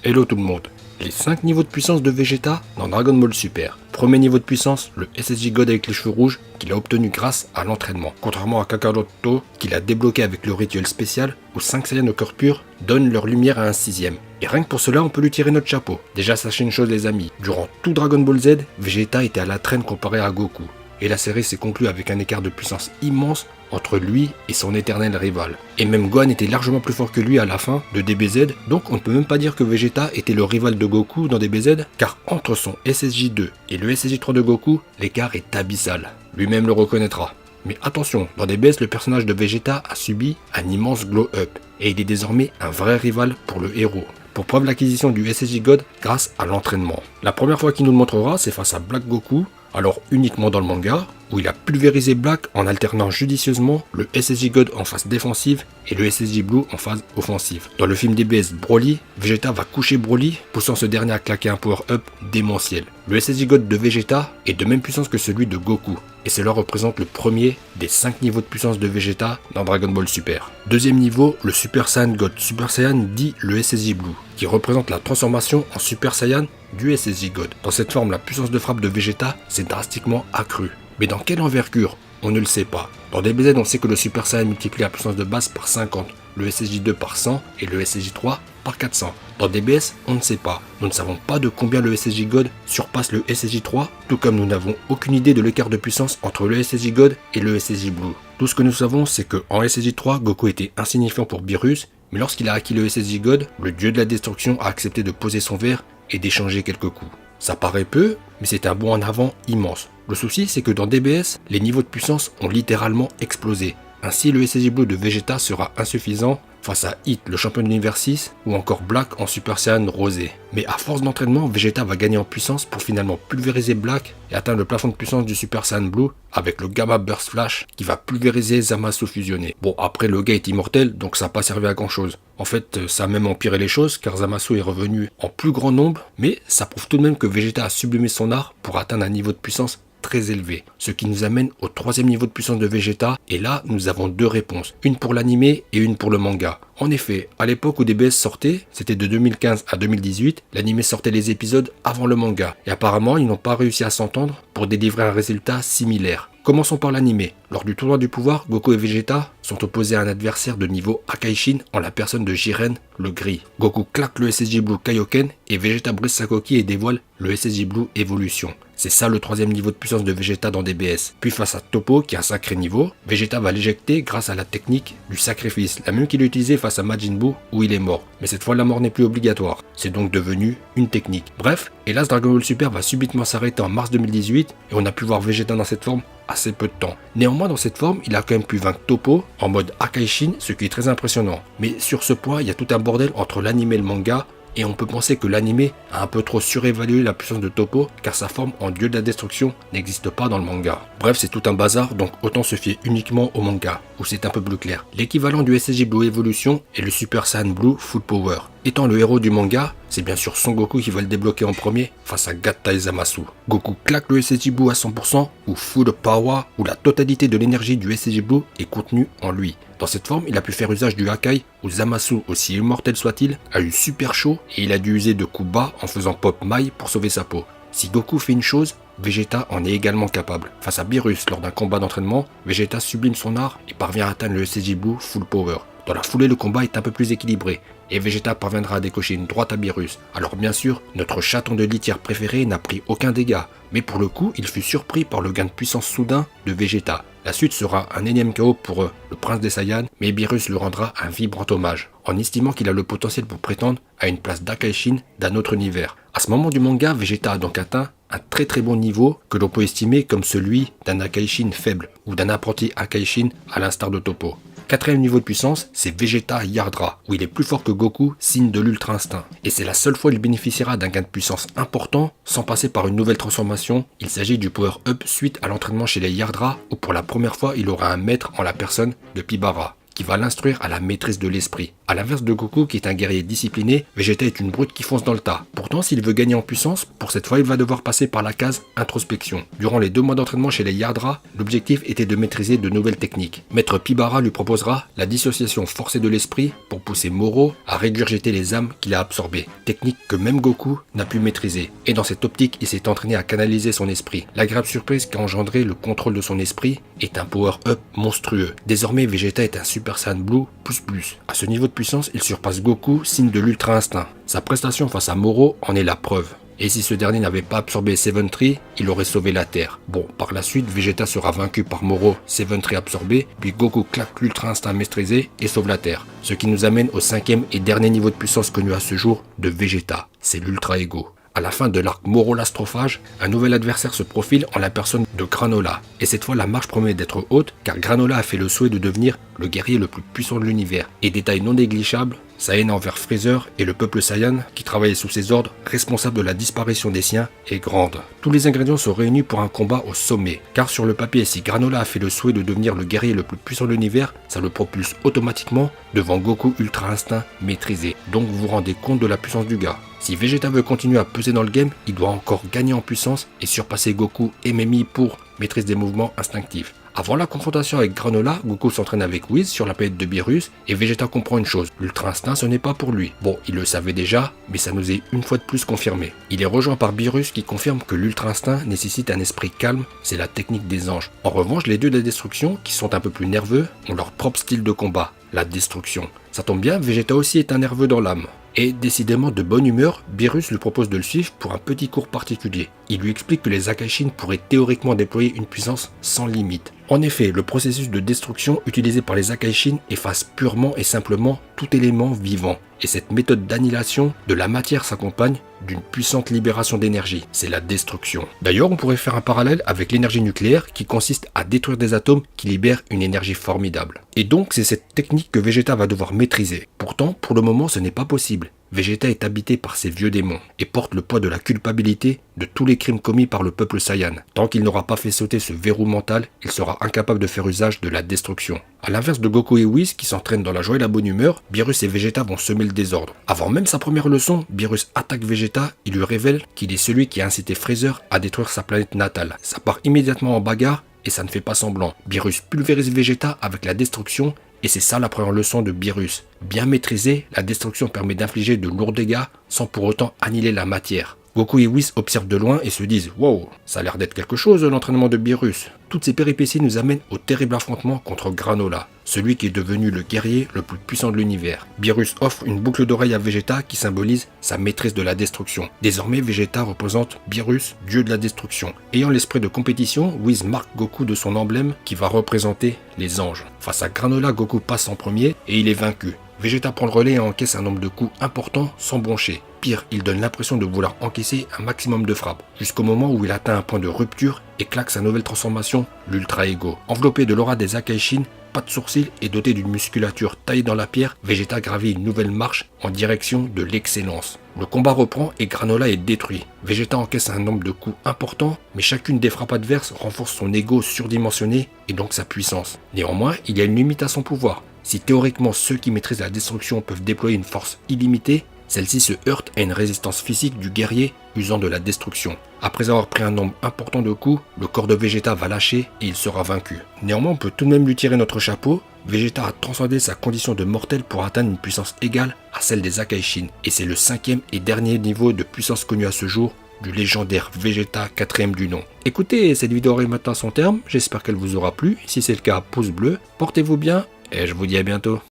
Hello tout le monde. Les 5 niveaux de puissance de Vegeta dans Dragon Ball Super. Premier niveau de puissance, le SSJ God avec les cheveux rouges qu'il a obtenu grâce à l'entraînement. Contrairement à Kakaroto qu'il a débloqué avec le rituel spécial où 5 Saiyans au cœur pur donnent leur lumière à un sixième. Et rien que pour cela on peut lui tirer notre chapeau. Déjà sachez une chose les amis, durant tout Dragon Ball Z, Vegeta était à la traîne comparé à Goku. Et la série s'est conclue avec un écart de puissance immense entre lui et son éternel rival. Et même Gohan était largement plus fort que lui à la fin de DBZ, donc on ne peut même pas dire que Vegeta était le rival de Goku dans DBZ, car entre son SSJ2 et le SSJ3 de Goku, l'écart est abyssal. Lui-même le reconnaîtra. Mais attention, dans DBS, le personnage de Vegeta a subi un immense glow-up, et il est désormais un vrai rival pour le héros. Pour preuve l'acquisition du SSJ God grâce à l'entraînement. La première fois qu'il nous le montrera, c'est face à Black Goku, alors uniquement dans le manga, où il a pulvérisé Black en alternant judicieusement le SSJ God en phase défensive et le SSJ Blue en phase offensive. Dans le film DBS Broly, Vegeta va coucher Broly, poussant ce dernier à claquer un power-up démentiel. Le SSJ God de Vegeta est de même puissance que celui de Goku, et cela représente le premier des 5 niveaux de puissance de Vegeta dans Dragon Ball Super. Deuxième niveau, le Super Saiyan God. Super Saiyan dit le SSJ Blue, qui représente la transformation en Super Saiyan du SSJ God. Dans cette forme, la puissance de frappe de Vegeta s'est drastiquement accrue. Mais dans quelle envergure? On ne le sait pas. Dans DBZ, on sait que le Super Saiyan multiplie la puissance de base par 50, le SSJ2 par 100 et le SSJ3 par 400. Dans DBS, on ne sait pas. Nous ne savons pas de combien le SSJ God surpasse le SSJ3, tout comme nous n'avons aucune idée de l'écart de puissance entre le SSJ God et le SSJ Blue. Tout ce que nous savons, c'est qu'en SSJ3, Goku était insignifiant pour Beerus, mais lorsqu'il a acquis le SSJ God, le dieu de la destruction a accepté de poser son verre et d'échanger quelques coups. Ça paraît peu, mais c'est un bond en avant immense. Le souci, c'est que dans DBS, les niveaux de puissance ont littéralement explosé. Ainsi, le SSJ Blue de Vegeta sera insuffisant face à Hit, le champion de l'univers 6, ou encore Black en Super Saiyan rosé. Mais à force d'entraînement, Vegeta va gagner en puissance pour finalement pulvériser Black et atteindre le plafond de puissance du Super Saiyan Blue avec le Gamma Burst Flash qui va pulvériser Zamasu fusionné. Bon, après le gars est immortel, donc ça n'a pas servi à grand chose. En fait, ça a même empiré les choses car Zamasu est revenu en plus grand nombre, mais ça prouve tout de même que Vegeta a sublimé son art pour atteindre un niveau de puissance très élevé. Ce qui nous amène au troisième niveau de puissance de Vegeta, et là nous avons deux réponses, une pour l'animé et une pour le manga. En effet, à l'époque où DBS sortait, c'était de 2015 à 2018, l'animé sortait les épisodes avant le manga, et apparemment ils n'ont pas réussi à s'entendre pour délivrer un résultat similaire. Commençons par l'animé. Lors du tournoi du pouvoir, Goku et Vegeta sont opposés à un adversaire de niveau Akaishin en la personne de Jiren, le gris. Goku claque le SSJ Blue Kaioken et Vegeta brise sa coquille et dévoile le SSJ Blue Evolution. C'est ça le troisième niveau de puissance de Vegeta dans DBS. Puis face à Toppo, qui a un sacré niveau, Vegeta va l'éjecter grâce à la technique du sacrifice, la même qu'il a utilisée face à Majin Buu où il est mort. Mais cette fois la mort n'est plus obligatoire, c'est donc devenu une technique. Bref, hélas Dragon Ball Super va subitement s'arrêter en mars 2018 et on a pu voir Vegeta dans cette forme assez peu de temps. Néanmoins dans cette forme, il a quand même pu vaincre Toppo en mode Akaishin, ce qui est très impressionnant. Mais sur ce point, il y a tout un bordel entre l'anime et le manga, et on peut penser que l'anime a un peu trop surévalué la puissance de Toppo car sa forme en dieu de la destruction n'existe pas dans le manga. Bref, c'est tout un bazar, donc autant se fier uniquement au manga, où c'est un peu plus clair. L'équivalent du SSJ Blue Evolution est le Super Saiyan Blue Full Power. Étant le héros du manga, c'est bien sûr Son Goku qui va le débloquer en premier face à Gattai Zamasu. Goku claque le SSJ Blue à 100% ou Full Power, où la totalité de l'énergie du SSJ Blue est contenue en lui. Dans cette forme, il a pu faire usage du Hakai, où Zamasu, aussi immortel soit-il, a eu super chaud et il a dû user de coups bas en faisant pop Mai pour sauver sa peau. Si Goku fait une chose, Vegeta en est également capable. Face à Beerus lors d'un combat d'entraînement, Vegeta sublime son art et parvient à atteindre le SSJ Blue Full Power. Dans la foulée, le combat est un peu plus équilibré, et Vegeta parviendra à décocher une droite à Beerus. Alors bien sûr, notre chaton de litière préféré n'a pris aucun dégât, mais pour le coup, il fut surpris par le gain de puissance soudain de Vegeta. La suite sera un énième KO pour le prince des Saiyans, mais Beerus lui rendra un vibrant hommage, en estimant qu'il a le potentiel pour prétendre à une place d'Akaishin d'un autre univers. À ce moment du manga, Vegeta a donc atteint un très bon niveau que l'on peut estimer comme celui d'un Akaishin faible, ou d'un apprenti Akaishin à l'instar de Toppo. Quatrième niveau de puissance, c'est Vegeta Yardra, où il est plus fort que Goku, signe de l'Ultra Instinct. Et c'est la seule fois où il bénéficiera d'un gain de puissance important, sans passer par une nouvelle transformation. Il s'agit du Power Up suite à l'entraînement chez les Yardra, où pour la première fois il aura un maître en la personne de Pibara, qui va l'instruire à la maîtrise de l'esprit. A l'inverse de Goku qui est un guerrier discipliné, Vegeta est une brute qui fonce dans le tas. Pourtant, s'il veut gagner en puissance, pour cette fois il va devoir passer par la case introspection. Durant les 2 mois d'entraînement chez les Yardra, l'objectif était de maîtriser de nouvelles techniques. Maître Pibara lui proposera la dissociation forcée de l'esprit pour pousser Moro à régurgiter les âmes qu'il a absorbées. Technique que même Goku n'a pu maîtriser. Et dans cette optique, il s'est entraîné à canaliser son esprit. L'agréable surprise qu'a engendré le contrôle de son esprit est un power-up monstrueux. Désormais, Vegeta est un Super Saiyan Blue ++. À ce niveau de puissance, il surpasse Goku, signe de l'Ultra Instinct. Sa prestation face à Moro en est la preuve. Et si ce dernier n'avait pas absorbé Seven Tree, il aurait sauvé la Terre. Bon, par la suite, Vegeta sera vaincu par Moro, Seven Tree absorbé, puis Goku claque l'Ultra Instinct maîtrisé et sauve la Terre. Ce qui nous amène au 5e et dernier niveau de puissance connu à ce jour de Vegeta, c'est l'Ultra Ego. À la fin de l'arc Moro l'astrophage, un nouvel adversaire se profile en la personne de Granola. Et cette fois, la marche promet d'être haute, car Granola a fait le souhait de devenir le guerrier le plus puissant de l'univers. Et détail non négligeable, sa haine envers Freezer et le peuple Saiyan, qui travaillait sous ses ordres, responsable de la disparition des siens, est grande. Tous les ingrédients sont réunis pour un combat au sommet, car sur le papier, si Granola a fait le souhait de devenir le guerrier le plus puissant de l'univers, ça le propulse automatiquement devant Goku Ultra Instinct maîtrisé. Donc vous vous rendez compte de la puissance du gars. Si Vegeta veut continuer à peser dans le game, il doit encore gagner en puissance et surpasser Goku et Memi pour maîtrise des mouvements instinctifs. Avant la confrontation avec Granola, Goku s'entraîne avec Whis sur la planète de Beerus et Vegeta comprend une chose, l'Ultra Instinct ce n'est pas pour lui. Bon, il le savait déjà, mais ça nous est une fois de plus confirmé. Il est rejoint par Beerus qui confirme que l'Ultra Instinct nécessite un esprit calme, c'est la technique des anges. En revanche, les dieux de la destruction, qui sont un peu plus nerveux, ont leur propre style de combat, la destruction. Ça tombe bien, Vegeta aussi est un nerveux dans l'âme. Et décidément de bonne humeur, Beerus lui propose de le suivre pour un petit cours particulier. Il lui explique que les Akaishin pourraient théoriquement déployer une puissance sans limite. En effet, le processus de destruction utilisé par les Akaishin efface purement et simplement tout élément vivant. Et cette méthode d'annihilation de la matière s'accompagne d'une puissante libération d'énergie, c'est la destruction. D'ailleurs, on pourrait faire un parallèle avec l'énergie nucléaire qui consiste à détruire des atomes qui libèrent une énergie formidable. Et donc, c'est cette technique que Vegeta va devoir maîtriser. Pourtant, pour le moment, ce n'est pas possible. Vegeta est habité par ses vieux démons et porte le poids de la culpabilité de tous les crimes commis par le peuple Saiyan. Tant qu'il n'aura pas fait sauter ce verrou mental, il sera incapable de faire usage de la destruction. A l'inverse de Goku et Whis qui s'entraînent dans la joie et la bonne humeur, Beerus et Vegeta vont semer le désordre. Avant même sa première leçon, Beerus attaque Vegeta et lui révèle qu'il est celui qui a incité Freezer à détruire sa planète natale. Ça part immédiatement en bagarre et ça ne fait pas semblant. Beerus pulvérise Vegeta avec la destruction. Et c'est ça la première leçon de Beerus. Bien maîtrisée, la destruction permet d'infliger de lourds dégâts sans pour autant annihiler la matière. Goku et Whis observent de loin et se disent « Wow, ça a l'air d'être quelque chose l'entraînement de Beerus ». Toutes ces péripéties nous amènent au terrible affrontement contre Granola, celui qui est devenu le guerrier le plus puissant de l'univers. Beerus offre une boucle d'oreille à Vegeta qui symbolise sa maîtrise de la destruction. Désormais, Vegeta représente Beerus, dieu de la destruction. Ayant l'esprit de compétition, Whis marque Goku de son emblème qui va représenter les anges. Face à Granola, Goku passe en premier et il est vaincu. Vegeta prend le relais et encaisse un nombre de coups importants sans broncher. Pire, il donne l'impression de vouloir encaisser un maximum de frappes, jusqu'au moment où il atteint un point de rupture et claque sa nouvelle transformation, l'Ultra Ego. Enveloppé de l'aura des Akaishin, pas de sourcils et doté d'une musculature taillée dans la pierre, Vegeta gravit une nouvelle marche en direction de l'excellence. Le combat reprend et Granola est détruit. Vegeta encaisse un nombre de coups importants, mais chacune des frappes adverses renforce son ego surdimensionné et donc sa puissance. Néanmoins, il y a une limite à son pouvoir. Si théoriquement ceux qui maîtrisent la destruction peuvent déployer une force illimitée, celle-ci se heurte à une résistance physique du guerrier usant de la destruction. Après avoir pris un nombre important de coups, le corps de Vegeta va lâcher et il sera vaincu. Néanmoins, on peut tout de même lui tirer notre chapeau. Vegeta a transcendé sa condition de mortel pour atteindre une puissance égale à celle des Akaishin. Et c'est le 5e et dernier niveau de puissance connu à ce jour du légendaire Vegeta 4e du nom. Écoutez, cette vidéo arrive maintenant à son terme. J'espère qu'elle vous aura plu. Si c'est le cas, pouce bleu. Portez-vous bien et je vous dis à bientôt.